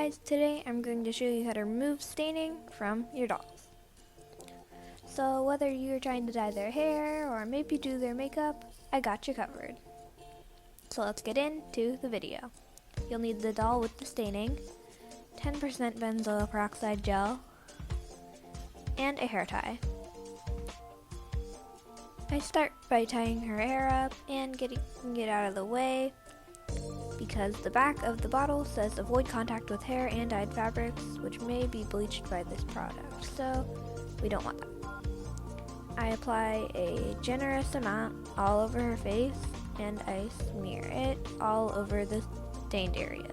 guys, today I'm going to show you how to remove staining from your dolls. So whether you're trying to dye their hair or maybe do their makeup, I got you covered. So let's get into the video. You'll need the doll with the staining, 10% benzoyl peroxide gel, and a hair tie. I start by tying her hair up and getting it out of the way, because the back of the bottle says avoid contact with hair and dyed fabrics, which may be bleached by this product, so we don't want that. I apply a generous amount all over her face, and I smear it all over the stained areas.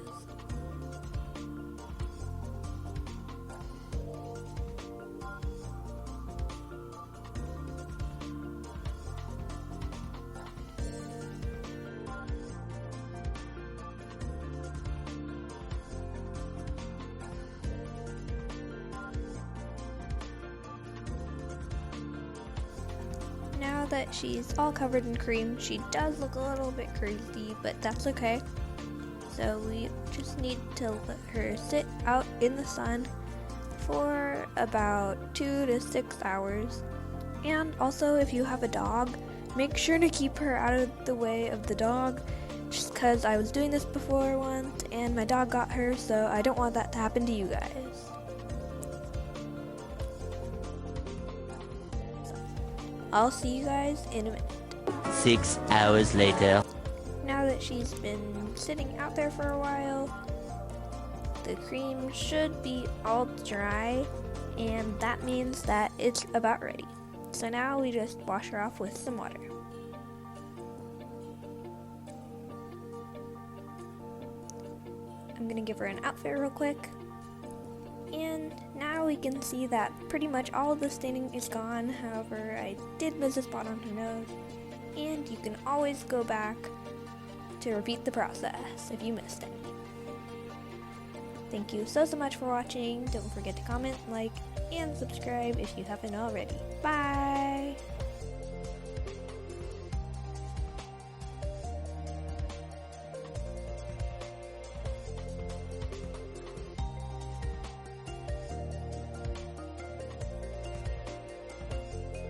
Now that she's all covered in cream, she does look a little bit crazy, but that's okay. So we just need to let her sit out in the sun for about 2 to 6 hours. And also, if you have a dog, make sure to keep her out of the way of the dog, just because I was doing this before once and my dog got her, so I don't want that to happen to you guys. I'll see you guys in a minute. 6 hours later. Now that she's been sitting out there for a while, the cream should be all dry, and that means that it's about ready. So now we just wash her off with some water. I'm gonna give her an outfit real quick. And now we can see that pretty much all of the staining is gone. However, I did miss a spot on her nose, and you can always go back to repeat the process if you missed any. Thank you so much for watching. Don't forget to comment, like, and subscribe if you haven't already. Bye!